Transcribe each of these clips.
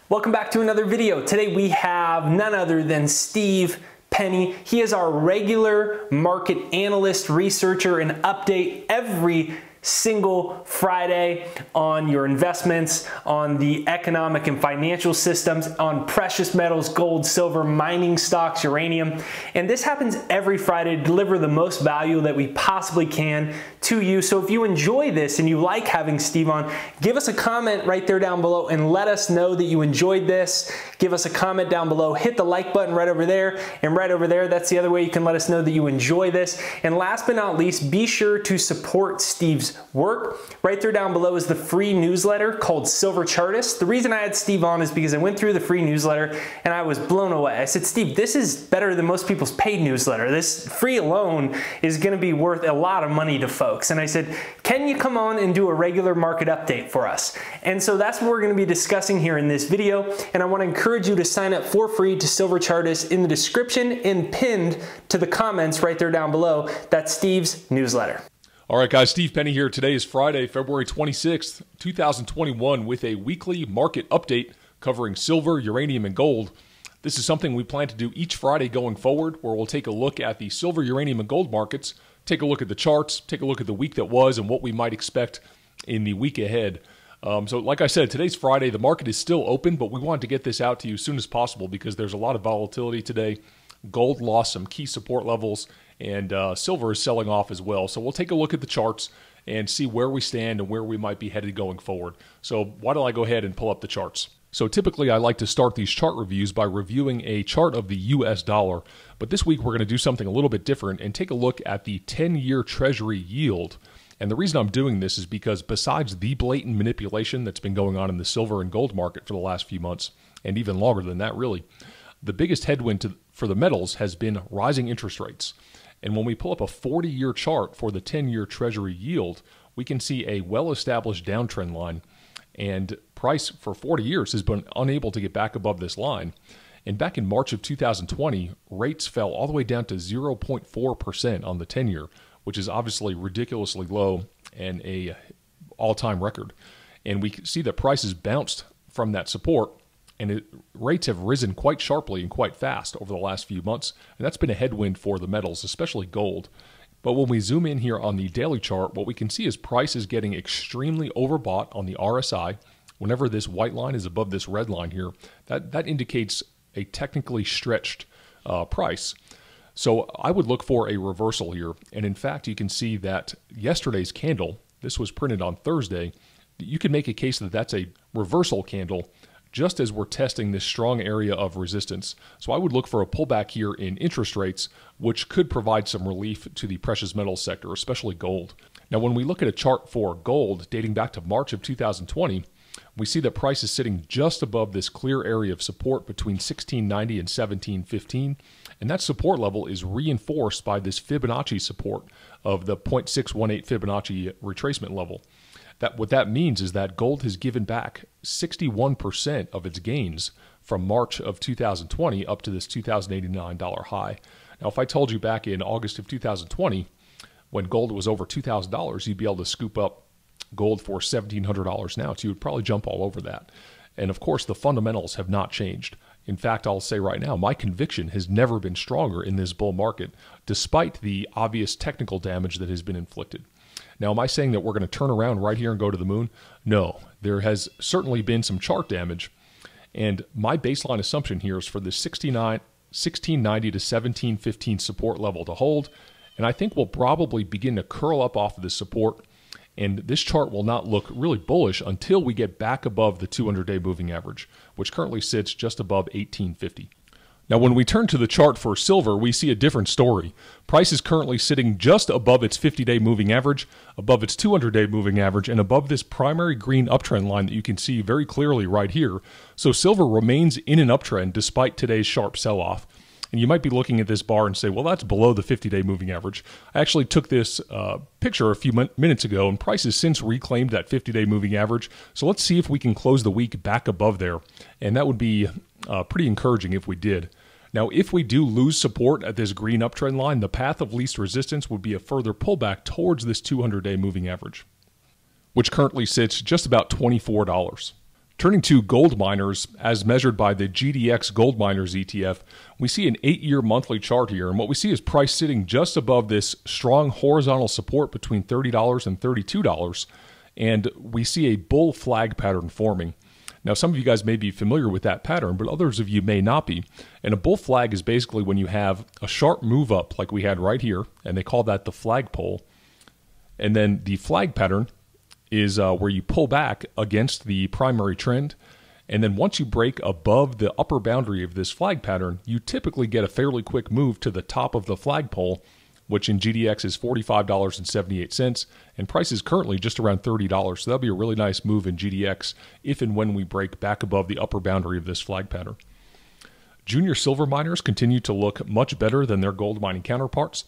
Welcome back to another video. Today we have none other than Steve Penny. He is our regular market analyst, researcher, and update every single Friday on your investments, on the economic and financial systems, on precious metals, gold, silver, mining stocks, uranium. And this happens every Friday to deliver the most value that we possibly can to you. So if you enjoy this and you like having Steve on, give us a comment right there down below and let us know that you enjoyed this. Give us a comment down below, hit the like button right over there, and right over there, that's the other way you can let us know that you enjoy this. And last but not least, be sure to support Steve's work. Right there down below is the free newsletter called Silver Chartist. The reason I had Steve on is because I went through the free newsletter and I was blown away. I said, Steve, this is better than most people's paid newsletter. This free alone is going to be worth a lot of money to folks. And I said, can you come on and do a regular market update for us? And so that's what we're going to be discussing here in this video. And I want to encourage you to sign up for free to Silver Chartist in the description and pinned to the comments right there down below. That's Steve's newsletter. All right, guys, Steve Penny here. Today is Friday, February 26th, 2021, with a weekly market update covering silver, uranium, and gold. This is something we plan to do each Friday going forward, where we'll take a look at the silver, uranium, and gold markets, take a look at the charts, take a look at the week that was, and what we might expect in the week ahead. So like I said, today's Friday. The market is still open, but we wanted to get this out to you as soon as possible because there's a lot of volatility today. Gold lost some key support levels, and silver is selling off as well. So we'll take a look at the charts and see where we stand and where we might be headed going forward. So why don't I go ahead and pull up the charts? So typically I like to start these chart reviews by reviewing a chart of the US dollar, but this week we're going to do something a little bit different and take a look at the 10-year Treasury yield. And the reason I'm doing this is because besides the blatant manipulation that's been going on in the silver and gold market for the last few months, and even longer than that really, the biggest headwind for the metals has been rising interest rates. And when we pull up a 40-year chart for the 10-year Treasury yield, we can see a well-established downtrend line. And price for 40 years has been unable to get back above this line. And back in March of 2020, rates fell all the way down to 0.4% on the 10-year, which is obviously ridiculously low and a all-time record. And we see that prices bounced from that support, and rates have risen quite sharply and quite fast over the last few months, and that's been a headwind for the metals, especially gold. But when we zoom in here on the daily chart, what we can see is price is getting extremely overbought on the RSI. Whenever this white line is above this red line here, that indicates a technically stretched price. So I would look for a reversal here, and in fact, you can see that yesterday's candle, this was printed on Thursday, you can make a case that that's a reversal candle just as we're testing this strong area of resistance. So I would look for a pullback here in interest rates, which could provide some relief to the precious metals sector, especially gold. Now, when we look at a chart for gold dating back to March of 2020, we see that price is sitting just above this clear area of support between 1690 and 1715, and that support level is reinforced by this Fibonacci support of the 0.618 Fibonacci retracement level. What that means is that gold has given back 61% of its gains from March of 2020 up to this $2,089 high. Now, if I told you back in August of 2020, when gold was over $2,000, you'd be able to scoop up gold for $1,700 now, so you would probably jump all over that. And of course, the fundamentals have not changed. In fact, I'll say right now, my conviction has never been stronger in this bull market, despite the obvious technical damage that has been inflicted. Now, am I saying that we're going to turn around right here and go to the moon? No, there has certainly been some chart damage. And my baseline assumption here is for the 1690 to 1715 support level to hold. And I think we'll probably begin to curl up off of this support. And this chart will not look really bullish until we get back above the 200-day moving average, which currently sits just above 1850. Now, when we turn to the chart for silver, we see a different story. Price is currently sitting just above its 50-day moving average, above its 200-day moving average, and above this primary green uptrend line that you can see very clearly right here. So silver remains in an uptrend despite today's sharp sell-off. And you might be looking at this bar and say, well, that's below the 50-day moving average. I actually took this picture a few minutes ago, and price has since reclaimed that 50-day moving average. So let's see if we can close the week back above there. And that would be pretty encouraging if we did. Now, if we do lose support at this green uptrend line, the path of least resistance would be a further pullback towards this 200-day moving average, which currently sits just about $24. Turning to gold miners, as measured by the GDX Gold Miners ETF, we see an 8-year monthly chart here, and what we see is price sitting just above this strong horizontal support between $30 and $32, and we see a bull flag pattern forming. Now, some of you guys may be familiar with that pattern, but others of you may not be. And a bull flag is basically when you have a sharp move up like we had right here, and they call that the flagpole. And then the flag pattern is where you pull back against the primary trend. And then once you break above the upper boundary of this flag pattern, you typically get a fairly quick move to the top of the flagpole, which in GDX is $45.78, and price is currently just around $30. So that'll be a really nice move in GDX if and when we break back above the upper boundary of this flag pattern. Junior silver miners continue to look much better than their gold mining counterparts.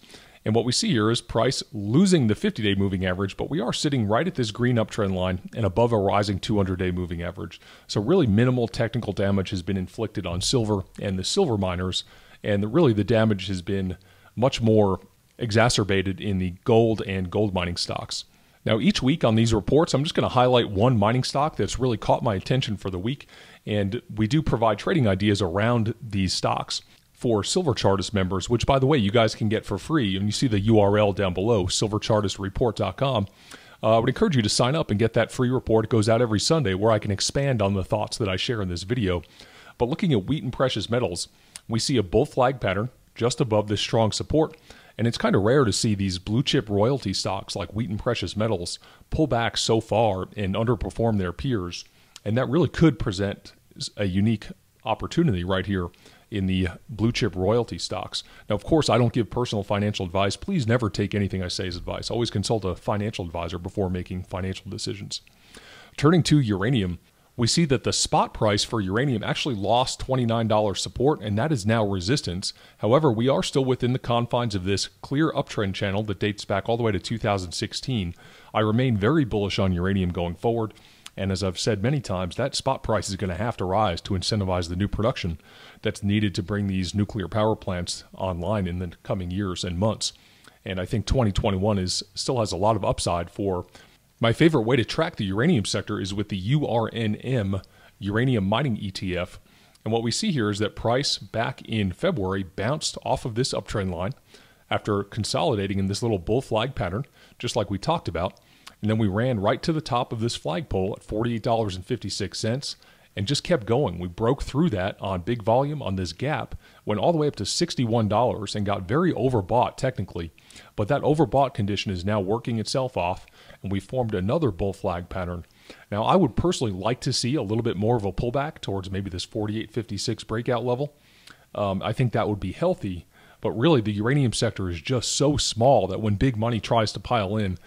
And what we see here is price losing the 50-day moving average, but we are sitting right at this green uptrend line and above a rising 200-day moving average. So really minimal technical damage has been inflicted on silver and the silver miners, and really the damage has been much more exacerbated in the gold and gold mining stocks. Now, each week on these reports, I'm just going to highlight one mining stock that's really caught my attention for the week, and we do provide trading ideas around these stocks for Silver Chartist members, which, by the way, you guys can get for free. And you see the URL down below, silverchartistreport.com. I would encourage you to sign up and get that free report. It goes out every Sunday where I can expand on the thoughts that I share in this video. But looking at wheat and precious metals, we see a bull flag pattern just above this strong support. And it's kind of rare to see these blue chip royalty stocks like wheat and precious metals pull back so far and underperform their peers. And that really could present a unique opportunity right here in the blue chip royalty stocks. Now, of course, I don't give personal financial advice. Please never take anything I say as advice. Always consult a financial advisor before making financial decisions. Turning to uranium, we see that the spot price for uranium actually lost $29 support, and that is now resistance. However, we are still within the confines of this clear uptrend channel that dates back all the way to 2016. I remain very bullish on uranium going forward. And as I've said many times, that spot price is going to have to rise to incentivize the new production that's needed to bring these nuclear power plants online in the coming years and months. And I think 2021 still has a lot of upside for. My favorite way to track the uranium sector is with the URNM uranium mining ETF. And what we see here is that price back in February bounced off of this uptrend line after consolidating in this little bull flag pattern, just like we talked about. And then we ran right to the top of this flagpole at $48.56 and just kept going. We broke through that on big volume on this gap, went all the way up to $61 and got very overbought technically. But that overbought condition is now working itself off, and we formed another bull flag pattern. Now, I would personally like to see a little bit more of a pullback towards maybe this $48.56 breakout level. I think that would be healthy. But really, the uranium sector is just so small that when big money tries to pile in,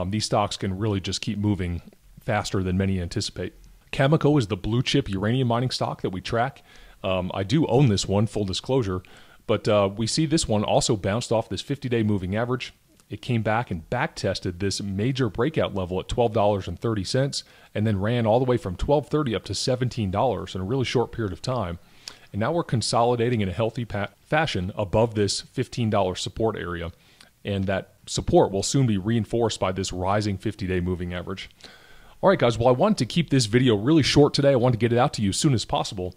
these stocks can really just keep moving faster than many anticipate. Cameco is the blue chip uranium mining stock that we track. I do own this one, full disclosure, but we see this one also bounced off this 50-day moving average. It came back and back tested this major breakout level at $12.30 and then ran all the way from $12.30 up to $17 in a really short period of time. And now we're consolidating in a healthy fashion above this $15 support area. And that support will soon be reinforced by this rising 50-day moving average. All right, guys, well, I wanted to keep this video really short today. I wanted to get it out to you as soon as possible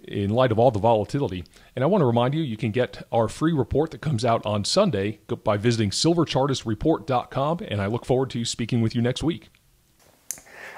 in light of all the volatility. And I want to remind you, you can get our free report that comes out on Sunday by visiting silverchartistreport.com, and I look forward to speaking with you next week.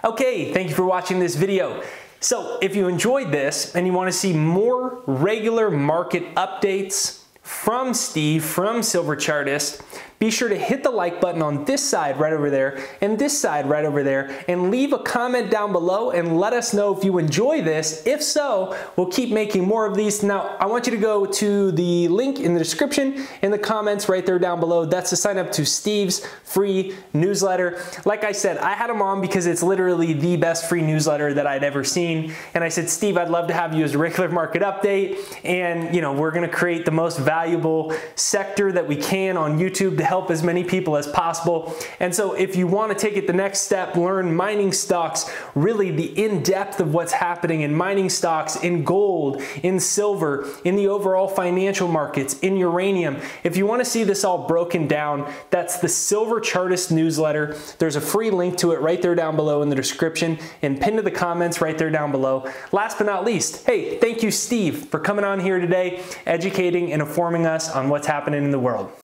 Okay, thank you for watching this video. So if you enjoyed this and you want to see more regular market updates from Steve, from Silver Chartist, be sure to hit the like button on this side right over there and this side right over there, and leave a comment down below and let us know if you enjoy this. If so, we'll keep making more of these. Now, I want you to go to the link in the description in the comments right there down below. That's to sign up to Steve's free newsletter. Like I said, I had him on because it's literally the best free newsletter that I'd ever seen. And I said, Steve, I'd love to have you as a regular market update. And we're gonna create the most valuable sector that we can on YouTube to help as many people as possible. And so if you want to take it the next step, learn mining stocks, really the in-depth of what's happening in mining stocks, in gold, in silver, in the overall financial markets, in uranium. If you want to see this all broken down, that's the Silver Chartist newsletter. There's a free link to it right there down below in the description and pinned to the comments right there down below. Last but not least, hey, thank you, Steve, for coming on here today, educating and informing us on what's happening in the world.